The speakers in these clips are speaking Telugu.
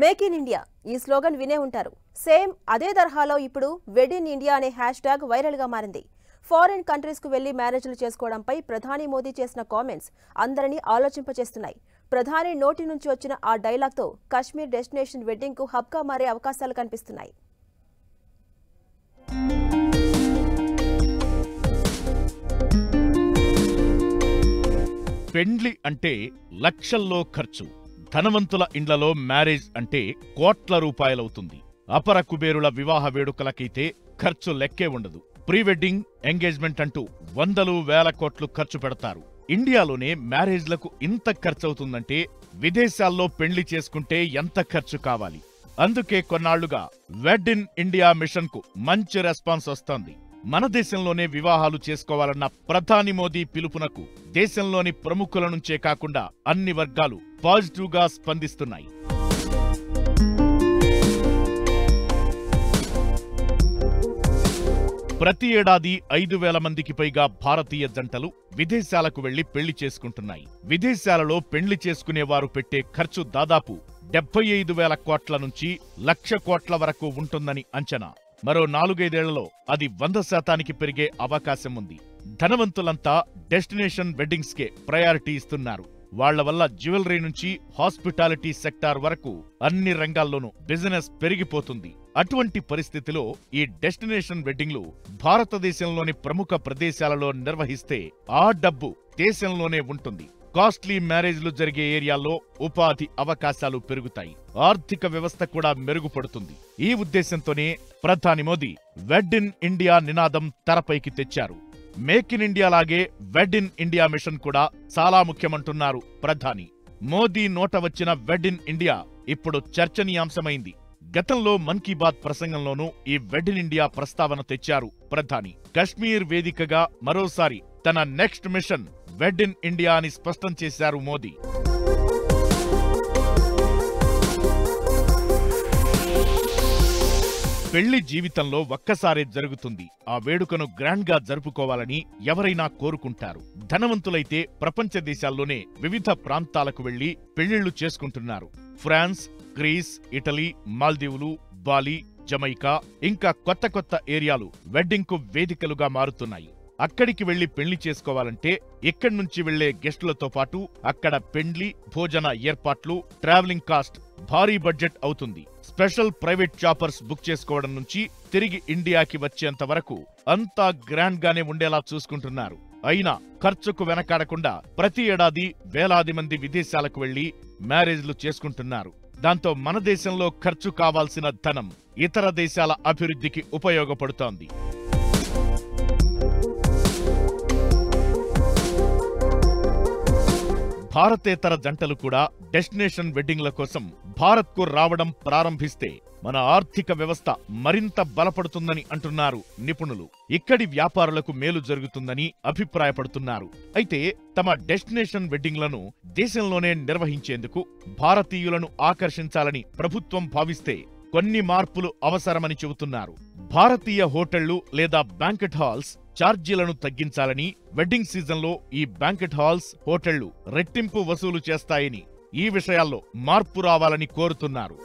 మేక్ ఇన్ ఇండియా ఈ స్లోగన్ వినే ఉంటారు. సేమ్ అదే తరహాలో ఇప్పుడు వెడ్ ఇన్ ఇండియా అనే హ్యాష్‌ట్యాగ్ వైరల్ గా మారింది. ఫారెన్ కంట్రీస్ కు వెళ్లి మ్యారేజ్లు చేసుకోవడంపై ప్రధాని మోదీ చేసిన కామెంట్స్ అందరినీ ఆలోచింపచేస్తున్నాయి. ప్రధాని నోటి నుంచి వచ్చిన ఆ డైలాగ్ తో కాశ్మీర్ డెస్టినేషన్ వెడ్డింగ్ కు హబ్ గా మారే అవకాశాలు కనిపిస్తున్నాయి. పెండ్లి అంటే లక్షల్లో ఖర్చు. ధనవంతుల ఇండ్లలో మ్యారేజ్ అంటే కోట్ల రూపాయలవుతుంది. అపర కుబేరుల వివాహ వేడుకలకైతే ఖర్చు లెక్కే ఉండదు. ప్రీ వెడ్డింగ్, ఎంగేజ్మెంట్ అంటూ వందలు వేల కోట్లు ఖర్చు పెడతారు. ఇండియాలోనే మ్యారేజ్లకు ఇంత ఖర్చవుతుందంటే విదేశాల్లో పెండ్లి చేసుకుంటే ఎంత ఖర్చు కావాలి? అందుకే కొన్నాళ్లుగా వెడ్ ఇన్ ఇండియా మిషన్ కు మంచి రెస్పాన్స్ వస్తోంది. మన దేశంలోనే వివాహాలు చేసుకోవాలన్న ప్రధాని మోదీ పిలుపునకు దేశంలోని ప్రముఖుల నుంచే కాకుండా అన్ని వర్గాలు పాజిటివ్ గా స్పందిస్తున్నాయి. ప్రతి ఏడాది 5,000 మందికి పైగా భారతీయ జంటలు విదేశాలకు వెళ్లి పెళ్లి చేసుకుంటున్నాయి. విదేశాలలో పెళ్లి చేసుకునేవారు పెట్టే ఖర్చు దాదాపు 75,000 కోట్ల నుంచి 1,00,000 కోట్ల వరకు ఉంటుందని అంచనా. మరో 4-5 ఏళ్లలో అది 100% పెరిగే అవకాశం ఉంది. ధనవంతులంతా డెస్టినేషన్ వెడ్డింగ్స్ కే ప్రయారిటీ ఇస్తున్నారు. వాళ్ల వల్ల జ్యువెలరీ నుంచి హాస్పిటాలిటీ సెక్టార్ వరకు అన్ని రంగాల్లోనూ బిజినెస్ పెరిగిపోతుంది. అటువంటి పరిస్థితిలో ఈ డెస్టినేషన్ వెడ్డింగ్లు భారతదేశంలోని ప్రముఖ ప్రదేశాలలో నిర్వహిస్తే ఆ డబ్బు దేశంలోనే ఉంటుంది. కాస్ట్లీ మ్యారేజ్లు జరిగే ఏరియాల్లో ఉపాధి అవకాశాలు పెరుగుతాయి. ఆర్థిక వ్యవస్థ కూడా మెరుగుపడుతుంది. ఈ ఉద్దేశంతోనే ప్రధాని మోదీ వెడ్ ఇన్ ఇండియా నినాదం తెరపైకి తెచ్చారు. మేక్ ఇన్ ఇండియా లాగే వెడ్ ఇన్ ఇండియా మిషన్ కూడా చాలా ముఖ్యమంటున్నారు ప్రధాని. మోదీ నోట వచ్చిన వెడ్ ఇన్ ఇండియా ఇప్పుడు చర్చనీయాంశమైంది. గతంలో మన్ కీ బాత్ ప్రసంగంలోనూ ఈ వెడ్ ఇన్ ఇండియా ప్రస్తావన తెచ్చారు ప్రధాని. కశ్మీర్ వేదికగా మరోసారి తన నెక్స్ట్ మిషన్ వెడ్ ఇన్ ఇండియా అని స్పష్టం చేశారు మోదీ. పెళ్లి జీవితంలో ఒక్కసారే జరుగుతుంది. ఆ వేడుకను గ్రాండ్ గా జరుపుకోవాలని ఎవరైనా కోరుకుంటారు. ధనవంతులైతే ప్రపంచ దేశాల్లోనే వివిధ ప్రాంతాలకు వెళ్లి పెళ్లిళ్లు చేసుకుంటున్నారు. ఫ్రాన్స్, గ్రీస్, ఇటలీ, మాల్దీవులు, బాలి, జమైకా ఇంకా కొత్త కొత్త ఏరియాలు వెడ్డింగ్ కు వేదికలుగా మారుతున్నాయి. అక్కడికి వెళ్లి పెళ్లి చేసుకోవాలంటే ఇక్కడి నుంచి వెళ్లే గెస్టులతో పాటు అక్కడ పెండ్లి, భోజన ఏర్పాట్లు, ట్రావెలింగ్ కాస్ట్ భారీ బడ్జెట్ అవుతుంది. స్పెషల్ ప్రైవేట్ చాపర్స్ బుక్ చేసుకోవడం నుంచి తిరిగి ఇండియాకి వచ్చేంత వరకు అంతా గ్రాండ్ గానే ఉండేలా చూసుకుంటున్నారు. అయినా ఖర్చుకు వెనకాడకుండా ప్రతి ఏడాది వేలాది మంది విదేశాలకు వెళ్లి మ్యారేజ్లు చేసుకుంటున్నారు. దాంతో మన దేశంలో ఖర్చు కావాల్సిన ధనం ఇతర దేశాల అభివృద్ధికి ఉపయోగపడుతోంది. భారతేతర జంటలు కూడా డెస్టినేషన్ వెడ్డింగ్ల కోసం భారత్కు రావడం ప్రారంభిస్తే మన ఆర్థిక వ్యవస్థ మరింత బలపడుతుందని అంటున్నారు నిపుణులు. ఇక్కడి వ్యాపారులకు మేలు జరుగుతుందని అభిప్రాయపడుతున్నారు. అయితే తమ డెస్టినేషన్ వెడ్డింగ్లను దేశంలోనే నిర్వహించేందుకు భారతీయులను ఆకర్షించాలని ప్రభుత్వం భావిస్తే కొన్ని మార్పులు అవసరమని చెబుతున్నారు. భారతీయ హోటళ్లు లేదా బ్యాంకెట్ హాల్స్ ఛార్జీలను తగ్గించాలని, వెడ్డింగ్ సీజన్లో ఈ బ్యాంకెట్ హాల్స్, హోటళ్లు రెట్టింపు వసూలు చేస్తాయని, ఈ విషయాల్లో మార్పు రావాలని కోరుతున్నారు.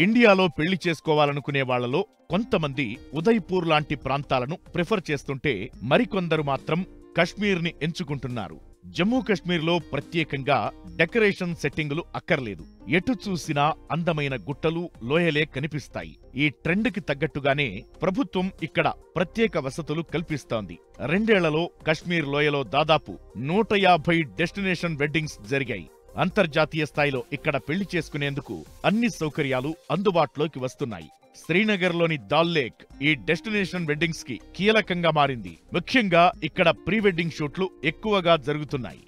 ఇండియాలో పెళ్లి చేసుకోవాలనుకునే వాళ్లలో కొంతమంది ఉదయ్పూర్ లాంటి ప్రాంతాలను ప్రిఫర్ చేస్తుంటే మరికొందరు మాత్రం కశ్మీర్ని ఎంచుకుంటున్నారు. జమ్మూ కశ్మీర్లో ప్రత్యేకంగా డెకరేషన్ సెట్టింగులు అక్కర్లేదు. ఎటు చూసినా అందమైన గుట్టలు, లోయలే కనిపిస్తాయి. ఈ ట్రెండ్కి తగ్గట్టుగానే ప్రభుత్వం ఇక్కడ ప్రత్యేక వసతులు కల్పిస్తోంది. 2 ఏళ్లలో కశ్మీర్ లోయలో దాదాపు 150 డెస్టినేషన్ వెడ్డింగ్స్ జరిగాయి. అంతర్జాతీయ స్థాయిలో ఇక్కడ పెళ్లి చేసుకునేందుకు అన్ని సౌకర్యాలు అందుబాటులోకి వస్తున్నాయి. శ్రీనగర్లోని దాల్ లేక్ ఈ డెస్టినేషన్ వెడ్డింగ్స్ కి కీలకంగా మారింది. ముఖ్యంగా ఇక్కడ ప్రీ వెడ్డింగ్ షూట్లు ఎక్కువగా జరుగుతున్నాయి.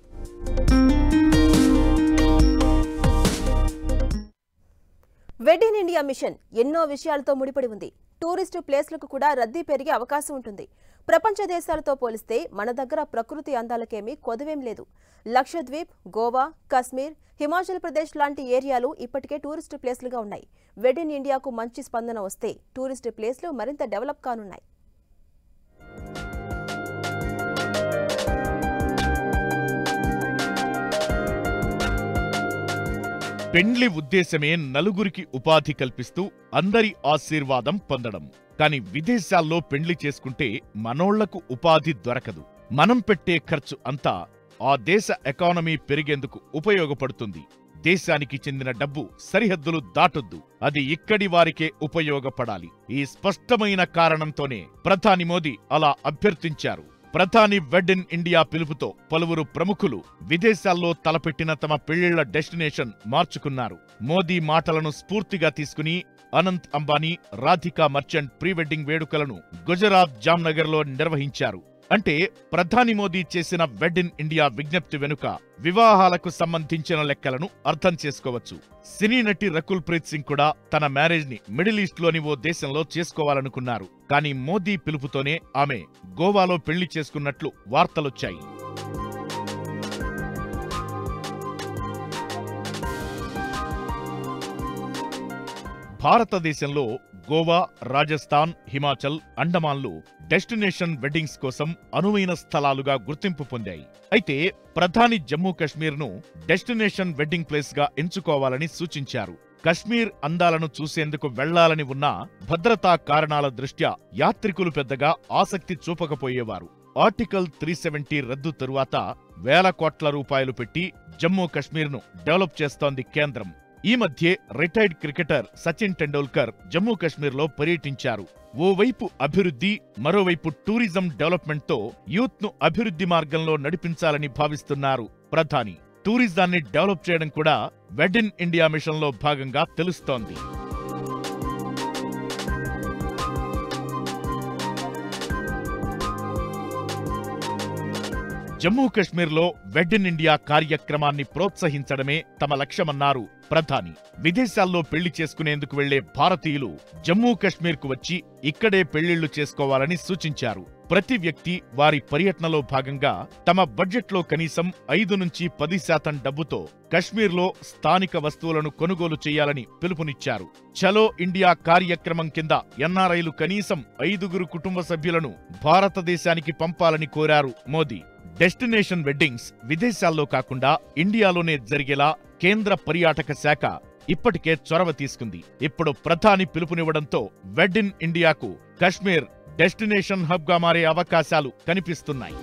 వెడ్ ఇన్ ఇండియా మిషన్ ఎన్నో విషయాలతో ముడిపడి ఉంది. టూరిస్టు ప్లేస్లకు కూడా రద్దీ పెరిగే అవకాశం ఉంటుంది. ప్రపంచ దేశాలతో పోలిస్తే మన దగ్గర ప్రకృతి అందాలకేమీ కొదవేం లేదు. లక్షద్వీప్, గోవా, కశ్మీర్, హిమాచల్ ప్రదేశ్ లాంటి ఏరియాలు ఇప్పటికే టూరిస్టు ప్లేస్లుగా ఉన్నాయి. వెడ్ ఇన్ ఇండియాకు మంచి స్పందన వస్తే టూరిస్టు ప్లేస్లు మరింత డెవలప్ కానున్నాయి. పెండ్లి ఉద్దేశమే నలుగురికి ఉపాధి కల్పిస్తూ అందరి ఆశీర్వాదం పొందడం. కాని విదేశాల్లో పెండ్లి చేసుకుంటే మనోళ్లకు ఉపాధి దొరకదు. మనం పెట్టే ఖర్చు అంతా ఆ దేశ ఎకానమీ పెరిగేందుకు ఉపయోగపడుతుంది. దేశానికి చెందిన డబ్బు సరిహద్దులు దాటొద్దు, అది ఇక్కడి వారికే ఉపయోగపడాలి. ఈ స్పష్టమైన కారణంతోనే ప్రధాని మోదీ అలా అభ్యర్థించారు. ప్రధాని వెడ్ ఇన్ ఇండియా పిలుపుతో పలువురు ప్రముఖులు విదేశాల్లో తలపెట్టిన తమ పెళ్లిళ్ల డెస్టినేషన్ మార్చుకున్నారు. మోదీ మాటలను స్ఫూర్తిగా తీసుకుని Anant Ambani, Radhika merchant pre wedding వేడుకలను గుజరాత్ జామ్నగర్లో నిర్వహించారు. అంటే ప్రధాని మోదీ చేసిన వెడ్ ఇన్ ఇండియా విజ్ఞప్తి వెనుక వివాహాలకు సంబంధించిన లెక్కలను అర్థం చేసుకోవచ్చు. సినీ నటి రకుల్ ప్రీత్ సింగ్ కూడా తన మ్యారేజ్ ని మిడిల్ ఈస్ట్ లోని ఓ దేశంలో చేసుకోవాలనుకున్నారు. కానీ మోదీ పిలుపుతోనే ఆమె గోవాలో పెళ్లి చేసుకున్నట్లు వార్తలొచ్చాయి. భారతదేశంలో గోవా, రాజస్థాన్, హిమాచల్, అండమాన్లు డెస్టినేషన్ వెడ్డింగ్స్ కోసం అనువైన స్థలాలుగా గుర్తింపు పొందాయి. అయితే ప్రధాని జమ్మూ కశ్మీర్ను డెస్టినేషన్ వెడ్డింగ్ ప్లేస్ గా ఎంచుకోవాలని సూచించారు. కశ్మీర్ అందాలను చూసేందుకు వెళ్లాలని ఉన్నా భద్రతా కారణాల దృష్ట్యా యాత్రికులు పెద్దగా ఆసక్తి చూపకపోయేవారు. ఆర్టికల్ 370 రద్దు తరువాత వేల కోట్ల రూపాయలు పెట్టి జమ్మూ కశ్మీర్ను డెవలప్ చేస్తోంది కేంద్రం. ఈ మధ్యే రిటైర్డ్ క్రికెటర్ సచిన్ టెండూల్కర్ జమ్మూ కశ్మీర్లో పర్యటించారు. ఓవైపు అభివృద్ధి, మరోవైపు టూరిజం డెవలప్మెంట్తో యూత్ను అభివృద్ధి మార్గంలో నడిపించాలని భావిస్తున్నారు ప్రధాని. టూరిజాన్ని డెవలప్ చేయడం కూడా వెడ్ ఇన్ ఇండియా మిషన్లో భాగంగా తెలుస్తోంది. జమ్మూ కశ్మీర్లో వెడ్ ఇన్ ఇండియా కార్యక్రమాన్ని ప్రోత్సహించడమే తమ లక్ష్యమన్నారు ప్రధాని. విదేశాల్లో పెళ్లి చేసుకునేందుకు వెళ్లే భారతీయులు జమ్మూ కశ్మీర్కు వచ్చి ఇక్కడే పెళ్లిళ్లు చేసుకోవాలని సూచించారు. ప్రతి వ్యక్తి వారి పర్యటనలో భాగంగా తమ బడ్జెట్లో కనీసం 5 నుంచి 10% డబ్బుతో కశ్మీర్లో స్థానిక వస్తువులను కొనుగోలు చేయాలని పిలుపునిచ్చారు. చలో ఇండియా కార్యక్రమం కింద ఎన్ఆర్ఐలు కనీసం 5 కుటుంబ సభ్యులను భారతదేశానికి పంపాలని కోరారు మోదీ. డెస్టినేషన్ వెడ్డింగ్స్ విదేశాల్లో కాకుండా ఇండియాలోనే జరిగేలా కేంద్ర పర్యాటక శాఖ ఇప్పటికే చొరవ తీసుకుంది. ఇప్పుడు ప్రధాని పిలుపునివ్వడంతో వెడ్ ఇన్ ఇండియాకు కశ్మీర్ డెస్టినేషన్ హబ్గా మారే అవకాశాలు కనిపిస్తున్నాయి.